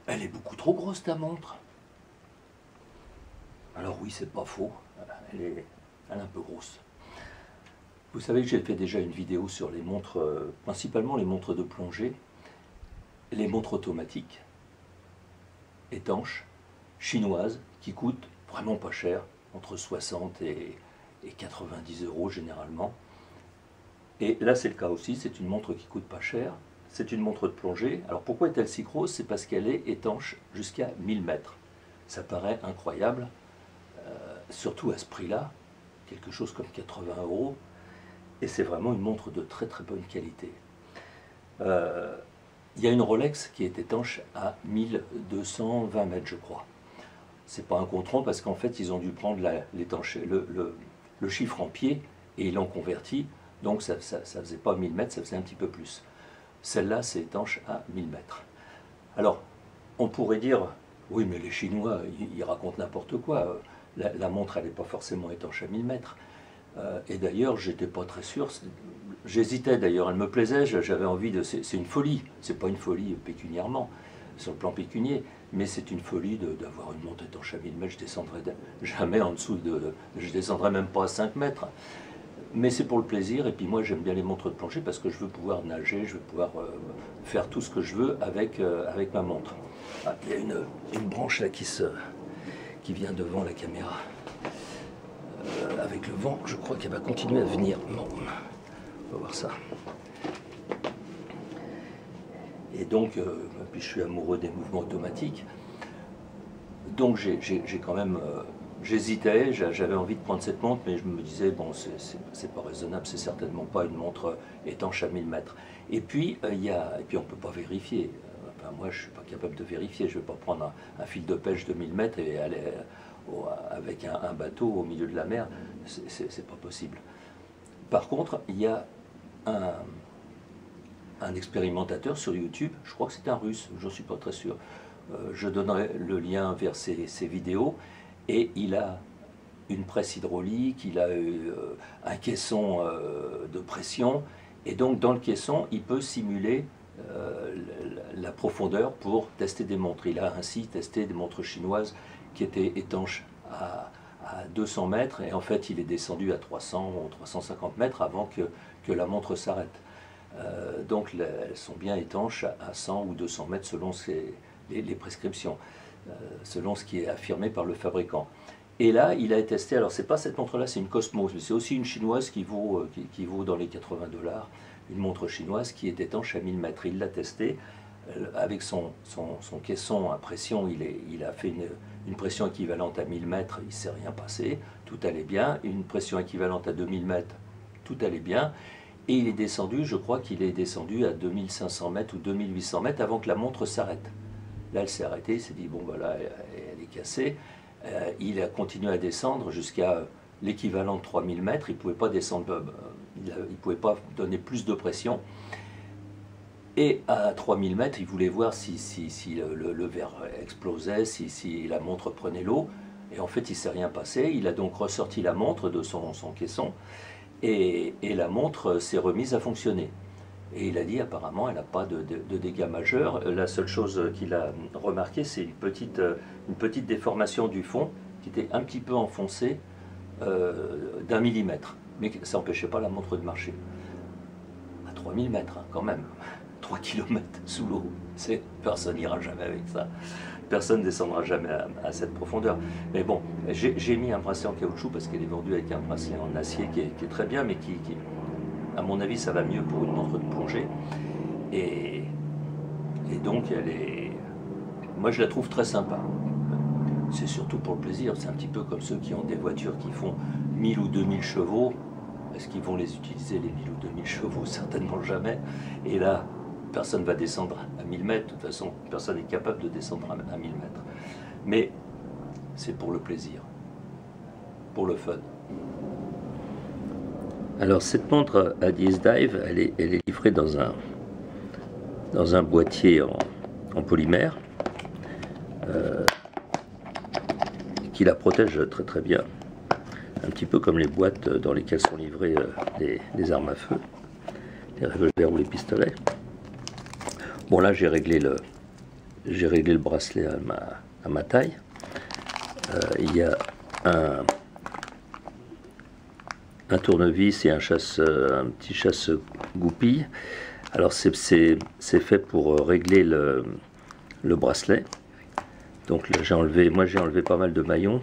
Elle est beaucoup trop grosse ta montre. Alors oui, c'est pas faux, elle est un peu grosse. Vous savez que j'ai fait déjà une vidéo sur les montres, principalement les montres de plongée, les montres automatiques, étanches, chinoises, qui coûtent vraiment pas cher, entre 60 et 90 € généralement. Et là c'est le cas aussi, c'est une montre qui coûte pas cher, c'est une montre de plongée. Alors pourquoi est-elle si grosse? C'est parce qu'elle est étanche jusqu'à 1000 mètres. Ça paraît incroyable, surtout à ce prix-là, quelque chose comme 80 €. Et c'est vraiment une montre de très très bonne qualité. Il y a une Rolex qui est étanche à 1220 mètres, je crois. C'est pas un compte-rond parce qu'en fait, ils ont dû prendre le chiffre en pied et ils l'ont converti. Donc ça faisait pas 1000 mètres, ça faisait un petit peu plus. Celle-là, c'est étanche à 1000 mètres. Alors, on pourrait dire, oui, mais les Chinois, ils racontent n'importe quoi. La montre, elle n'est pas forcément étanche à 1000 mètres. Et d'ailleurs, j'étais pas très sûr. J'hésitais d'ailleurs, elle me plaisait, j'avais envie de. C'est une folie. C'est pas une folie pécuniairement, sur le plan pécunier, mais c'est une folie d'avoir une montre étanche à 1000 mètres. Je descendrai jamais en dessous de. Je descendrai même pas à 5 mètres. Mais c'est pour le plaisir. Et puis moi, j'aime bien les montres de plongée parce que je veux pouvoir nager, je veux pouvoir faire tout ce que je veux avec ma montre. Ah, il y a une branche là qui vient devant la caméra. Avec le vent, je crois qu'elle va continuer à venir. Bon, on va voir ça. Et donc, puis je suis amoureux des mouvements automatiques. Donc j'ai quand même, j'hésitais, j'avais envie de prendre cette montre, mais je me disais, bon, c'est pas raisonnable, c'est certainement pas une montre étanche à 1000 mètres. Et puis, on ne peut pas vérifier. Enfin, moi, je ne suis pas capable de vérifier. Je ne vais pas prendre un fil de pêche de 1000 mètres et aller avec un bateau au milieu de la mer, c'est pas possible. Par contre, il y a un expérimentateur sur YouTube, je crois que c'est un russe, je ne suis pas très sûr, je donnerai le lien vers ses vidéos, et il a une presse hydraulique, il a un caisson de pression, et donc dans le caisson, il peut simuler la profondeur pour tester des montres. Il a ainsi testé des montres chinoises qui était étanche à 200 mètres, et en fait il est descendu à 300 ou 350 mètres avant que la montre s'arrête. Donc elles sont bien étanches à 100 ou 200 mètres selon les prescriptions, selon ce qui est affirmé par le fabricant. Et là il a testé, alors c'est pas cette montre là, c'est une Cosmos, mais c'est aussi une chinoise qui vaut dans les 80 $, une montre chinoise qui est étanche à 1000 mètres. Il l'a testée avec son caisson à pression, il a fait une pression équivalente à 1000 mètres, il ne s'est rien passé, tout allait bien. Une pression équivalente à 2000 mètres, tout allait bien. Et il est descendu, je crois qu'il est descendu à 2500 mètres ou 2800 mètres avant que la montre s'arrête. Là, elle s'est arrêtée, il s'est dit, bon voilà, elle est cassée. Il a continué à descendre jusqu'à l'équivalent de 3000 mètres, il ne pouvait pas descendre, il ne pouvait pas donner plus de pression. Et à 3000 mètres, il voulait voir si le verre explosait, si la montre prenait l'eau. Et en fait, il ne s'est rien passé. Il a donc ressorti la montre de son caisson. Et la montre s'est remise à fonctionner. Et il a dit, apparemment, elle n'a pas de dégâts majeurs. La seule chose qu'il a remarqué, c'est une petite déformation du fond qui était un petit peu enfoncée d'1 millimètre. Mais ça n'empêchait pas la montre de marcher. À 3000 mètres, hein, quand même. 3 km sous l'eau, personne n'ira jamais avec ça, personne ne descendra jamais à cette profondeur. Mais bon, j'ai mis un bracelet en caoutchouc parce qu'elle est vendue avec un bracelet en acier qui est très bien, mais qui, à mon avis, ça va mieux pour une montre de plongée. Et donc, moi je la trouve très sympa. C'est surtout pour le plaisir, c'est un petit peu comme ceux qui ont des voitures qui font 1000 ou 2000 chevaux. Est-ce qu'ils vont les utiliser, les 1000 ou 2000 chevaux? Certainement jamais. Et là, personne ne va descendre à 1000 mètres. De toute façon, personne n'est capable de descendre à 1000 mètres. Mais c'est pour le plaisir, pour le fun. Alors, cette montre Adidas Dive, elle est livrée dans un boîtier en polymère qui la protège très très bien. Un petit peu comme les boîtes dans lesquelles sont livrées les armes à feu, les revolvers ou les pistolets. Bon, là j'ai réglé j'ai réglé le bracelet à ma taille. Il y a un tournevis et un petit chasse-goupille. Alors c'est fait pour régler le bracelet. Donc là moi j'ai enlevé pas mal de maillons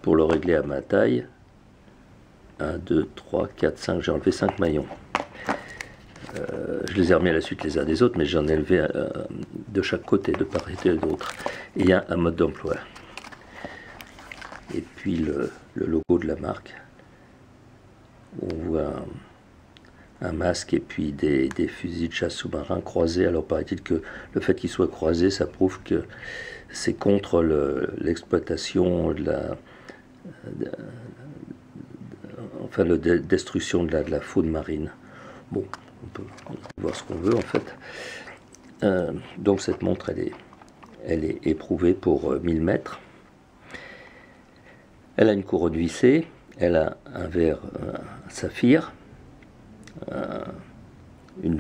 pour le régler à ma taille. 1, 2, 3, 4, 5, j'ai enlevé 5 maillons. Je les ai remis à la suite les uns des autres, mais j'en ai enlevé de chaque côté, de part et d'autre. Et il y a un mode d'emploi. Et puis le logo de la marque. On voit un masque et puis des fusils de chasse sous-marins croisés. Alors paraît-il que le fait qu'ils soient croisés, ça prouve que c'est contre l'exploitation enfin la destruction de la faune marine. Bon, on peut voir ce qu'on veut en fait. Donc cette montre, elle est éprouvée pour 1000 mètres. Elle a une couronne vissée, elle a un verre saphir, une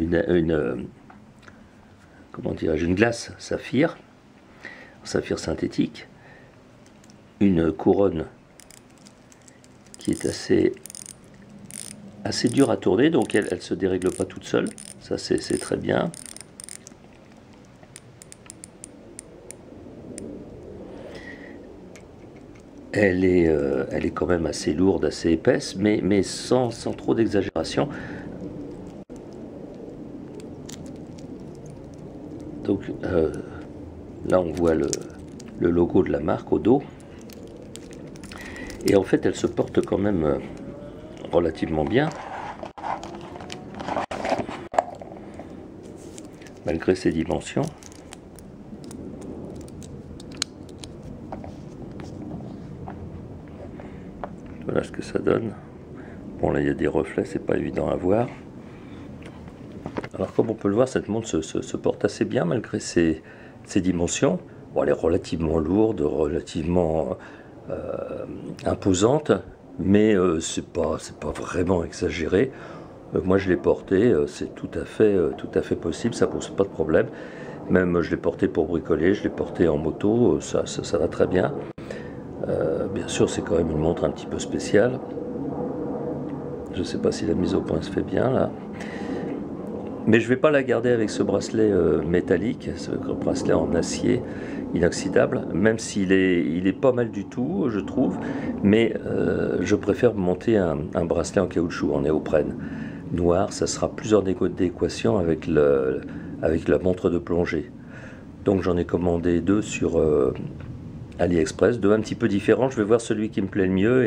glace saphir synthétique, une couronne qui est assez dure à tourner, donc elle ne se dérègle pas toute seule, ça c'est très bien. Elle est quand même assez lourde, assez épaisse, mais sans trop d'exagération. Donc là on voit le logo de la marque au dos. Et en fait elle se porte quand même relativement bien. Malgré ses dimensions. Voilà ce que ça donne. Bon là il y a des reflets, c'est pas évident à voir. Alors comme on peut le voir, cette montre se porte assez bien malgré ses dimensions. Bon, elle est relativement lourde, relativement imposante, mais c'est pas vraiment exagéré. Moi je l'ai porté, c'est tout à fait possible, ça pose pas de problème. Même je l'ai porté pour bricoler, je l'ai porté en moto, ça va très bien. Bien sûr c'est quand même une montre un petit peu spéciale. Je ne sais pas si la mise au point se fait bien là. Mais je ne vais pas la garder avec ce bracelet métallique, ce bracelet en acier inoxydable, même s'il est pas mal du tout, je trouve. Mais je préfère monter un bracelet en caoutchouc, en néoprène noir. Ça sera plus en adéquation avec la montre de plongée. Donc j'en ai commandé 2 sur AliExpress, 2 un petit peu différents. Je vais voir celui qui me plaît le mieux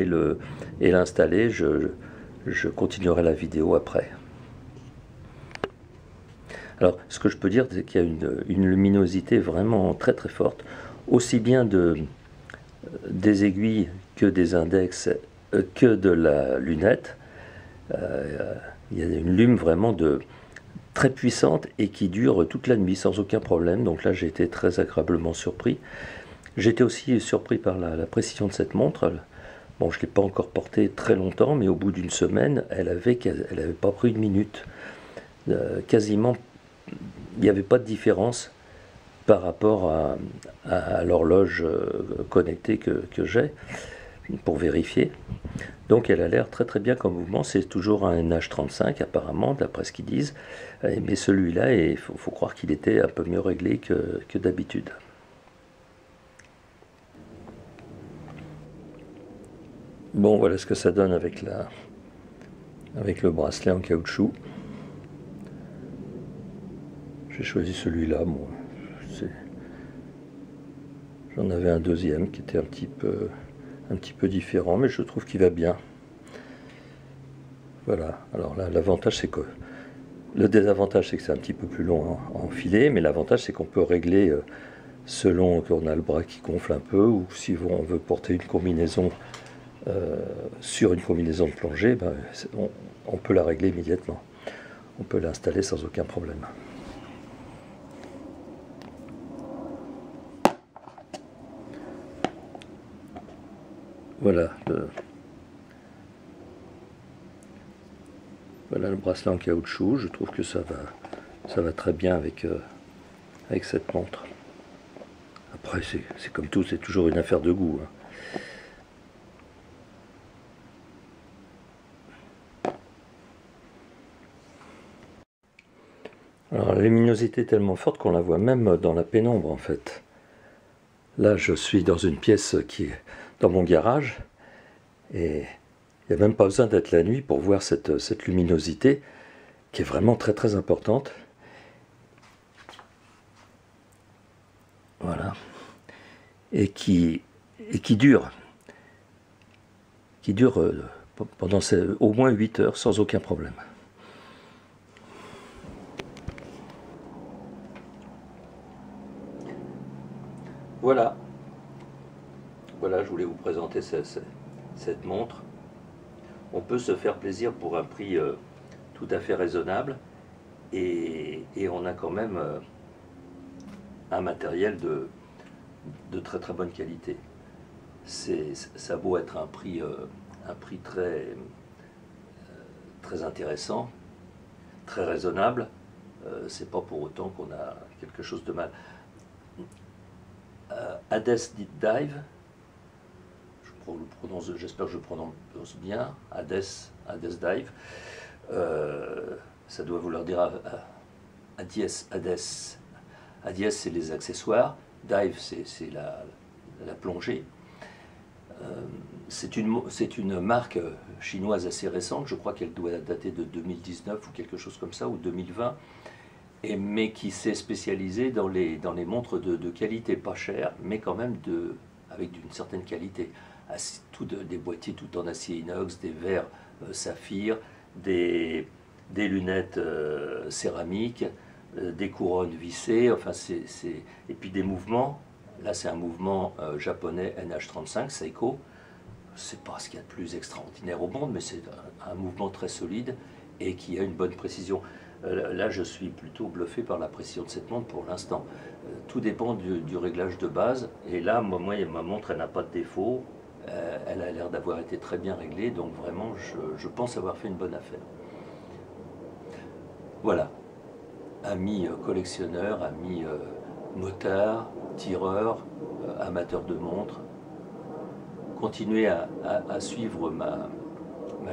et l'installer. Je continuerai la vidéo après. Alors, ce que je peux dire, c'est qu'il y a une luminosité vraiment très très forte, aussi bien des aiguilles que des index, que de la lunette. Il y a une lume vraiment très puissante et qui dure toute la nuit sans aucun problème. Donc là, j'ai été très agréablement surpris. J'ai été aussi surpris par la précision de cette montre. Bon, je ne l'ai pas encore portée très longtemps, mais au bout d'une semaine, elle avait pas pris une minute. Quasiment, il n'y avait pas de différence par rapport à l'horloge connectée que j'ai pour vérifier. Donc elle a l'air très très bien comme mouvement. C'est toujours un NH35 apparemment, d'après ce qu'ils disent. Mais celui-là, il faut croire qu'il était un peu mieux réglé que d'habitude. Bon, voilà ce que ça donne avec le bracelet en caoutchouc. J'ai choisi celui-là, moi. J'en avais un deuxième qui était un petit peu différent, mais je trouve qu'il va bien. Voilà, alors là, l'avantage c'est que... Le désavantage c'est que c'est un petit peu plus long à enfiler, mais l'avantage c'est qu'on peut régler selon qu'on a le bras qui gonfle un peu, ou si on veut porter une combinaison sur une combinaison de plongée, ben, on peut la régler immédiatement. On peut l'installer sans aucun problème. Voilà le bracelet en caoutchouc. Je trouve que ça va très bien avec cette montre. Après, c'est comme tout, c'est toujours une affaire de goût. Hein. Alors la luminosité est tellement forte qu'on la voit même dans la pénombre en fait. Là je suis dans une pièce qui est dans mon garage et il n'y a même pas besoin d'être la nuit pour voir cette luminosité qui est vraiment très très importante. Voilà. Et qui dure. Qui dure pendant au moins 8 heures sans aucun problème. Voilà. Voilà, je voulais vous présenter cette montre. On peut se faire plaisir pour un prix tout à fait raisonnable et on a quand même un matériel de très très bonne qualité. Ça a beau être un prix très intéressant, très raisonnable, c'est pas pour autant qu'on a quelque chose de mal. Hades Deep Dive, j'espère que je prononce bien, Hades Dive, ça doit vouloir dire Hades c'est les accessoires, Dive c'est la plongée. C'est une marque chinoise assez récente, je crois qu'elle doit dater de 2019 ou quelque chose comme ça, ou 2020, mais qui s'est spécialisée dans les montres de qualité pas chère, mais quand même avec une certaine qualité. Des boîtiers tout en acier inox, des verres saphir, des lunettes céramiques, des couronnes vissées, enfin et puis des mouvements. Là c'est un mouvement japonais NH35 Seiko. C'est pas ce qu'il y a de plus extraordinaire au monde, mais c'est un mouvement très solide et qui a une bonne précision. Là je suis plutôt bluffé par la précision de cette montre pour l'instant. Tout dépend du réglage de base, et là moi ma montre elle n'a pas de défaut. Elle a l'air d'avoir été très bien réglée, donc vraiment je pense avoir fait une bonne affaire. Voilà, amis collectionneurs, amis motards, tireurs, amateurs de montres, continuez à suivre ma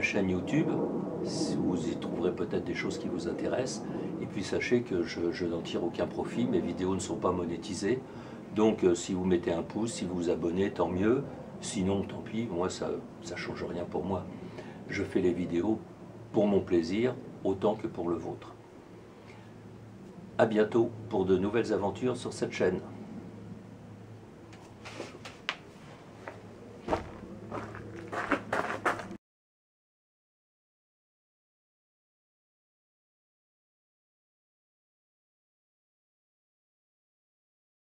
chaîne YouTube, vous y trouverez peut-être des choses qui vous intéressent, et puis sachez que je n'en tire aucun profit, mes vidéos ne sont pas monétisées, donc si vous mettez un pouce, si vous vous abonnez, tant mieux. Sinon, tant pis, moi, ça ne change rien pour moi. Je fais les vidéos pour mon plaisir, autant que pour le vôtre. À bientôt pour de nouvelles aventures sur cette chaîne.